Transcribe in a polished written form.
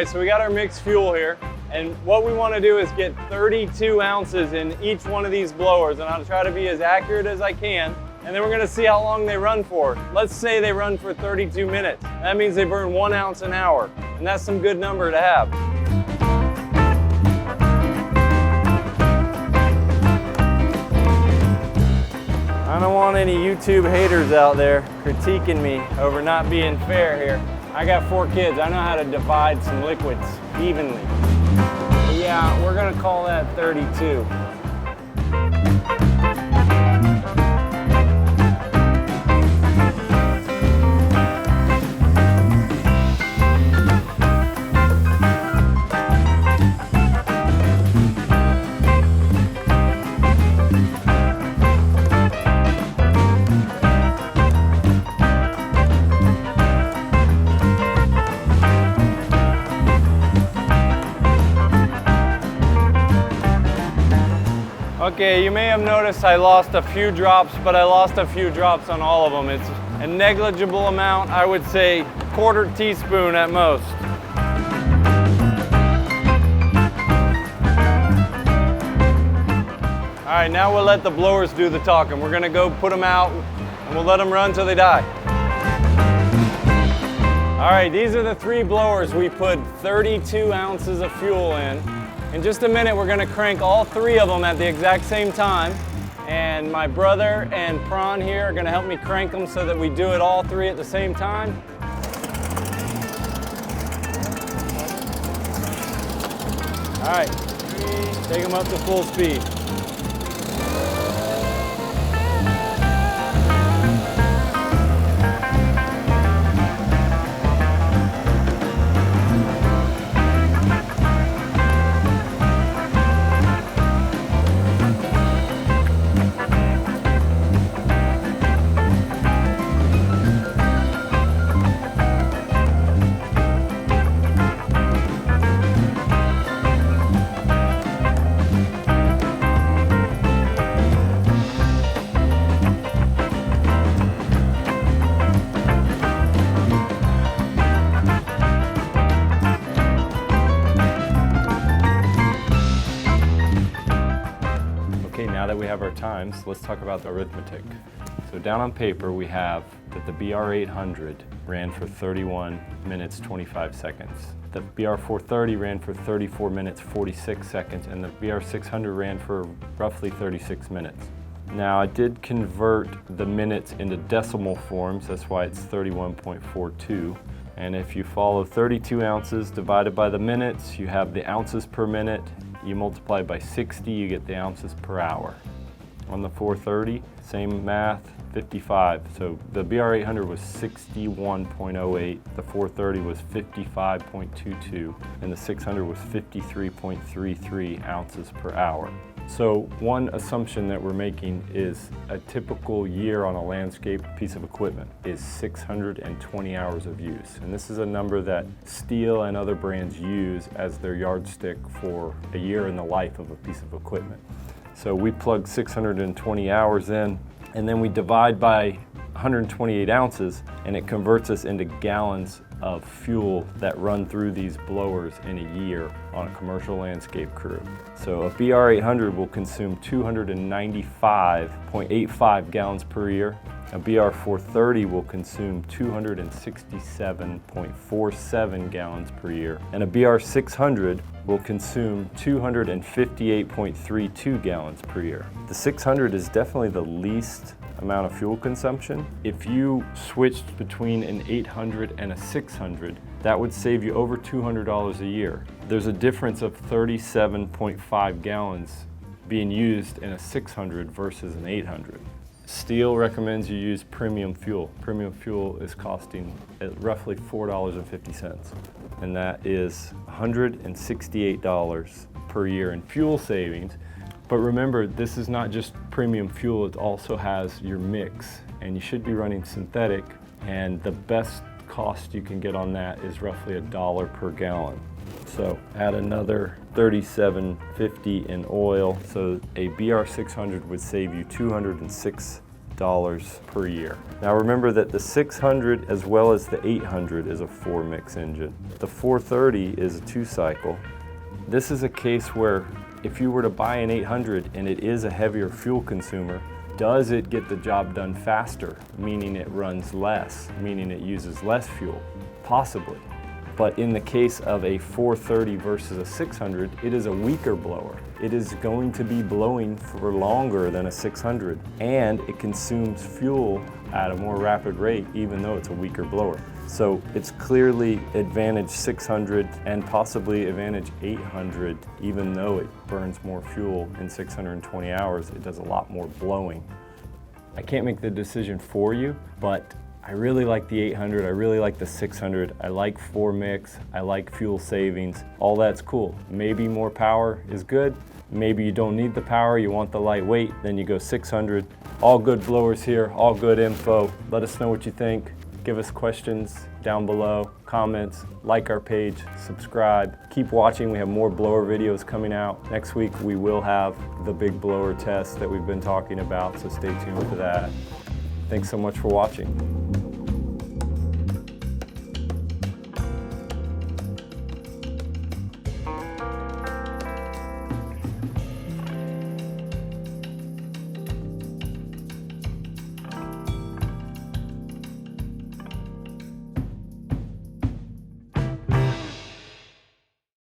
right, so we got our mixed fuel here, and what we want to do is get 32 ounces in each one of these blowers, and I'll try to be as accurate as I can, and then we're going to see how long they run for. Let's say they run for 32 minutes. That means they burn 1 ounce an hour, and that's some good number to have. I don't want any YouTube haters out there critiquing me over not being fair here. I got 4 kids. I know how to divide some liquids evenly. But yeah, we're gonna call that 32. Okay, you may have noticed I lost a few drops, but I lost a few drops on all of them. It's a negligible amount, I would say 1/4 teaspoon at most. All right, now we'll let the blowers do the talking. We're gonna go put them out and we'll let them run till they die. All right, these are the 3 blowers we put 32 ounces of fuel in. In just a minute, we're gonna crank all 3 of them at the exact same time. And my brother and Prawn here are gonna help me crank them so that we do it all 3 at the same time. All right, take them up to full speed. Now that we have our times, let's talk about the arithmetic. So down on paper we have that the BR800 ran for 31 minutes 25 seconds. The BR430 ran for 34 minutes 46 seconds, and the BR600 ran for roughly 36 minutes. Now I did convert the minutes into decimal forms, that's why it's 31.42. And if you follow 32 ounces divided by the minutes, you have the ounces per minute. You multiply by 60, you get the ounces per hour. On the 430, same math, 55. So the BR800 was 61.08, the 430 was 55.22, and the 600 was 53.33 ounces per hour. So one assumption that we're making is a typical year on a landscape piece of equipment is 620 hours of use. And this is a number that STIHL and other brands use as their yardstick for a year in the life of a piece of equipment. So we plug 620 hours in, and then we divide by 128 ounces, and it converts us into gallons of fuel that run through these blowers in a year on a commercial landscape crew. So a BR800 will consume 295.85 gallons per year. A BR430 will consume 267.47 gallons per year. And a BR600 will consume 258.32 gallons per year. The 600 is definitely the least amount of fuel consumption. If you switched between an 800 and a 600, that would save you over $200 a year. There's a difference of 37.5 gallons being used in a 600 versus an 800. STIHL recommends you use premium fuel. Premium fuel is costing roughly $4.50, and that is $168 per year in fuel savings. But remember, this is not just premium fuel, it also has your mix, and you should be running synthetic, and the best cost you can get on that is roughly $1 per gallon. So add another $37.50 in oil, so a BR600 would save you $206 per year. Now remember that the 600 as well as the 800 is a 4-mix engine. The 430 is a 2-cycle. This is a case where if you were to buy an 800 and it is a heavier fuel consumer, does it get the job done faster, meaning it runs less, meaning it uses less fuel? Possibly. But in the case of a 430 versus a 600, it is a weaker blower. It is going to be blowing for longer than a 600, and it consumes fuel at a more rapid rate, even though it's a weaker blower. So it's clearly advantage 600 and possibly advantage 800, even though it burns more fuel in 620 hours, it does a lot more blowing. I can't make the decision for you, but I really like the 800, I really like the 600, I like 4-mix, I like fuel savings, all that's cool. Maybe more power is good, maybe you don't need the power, you want the lightweight, then you go 600. All good blowers here, all good info. Let us know what you think. Give us questions down below, comments, like our page, subscribe. Keep watching, we have more blower videos coming out. Next week we will have the big blower test that we've been talking about, so stay tuned for that. Thanks so much for watching.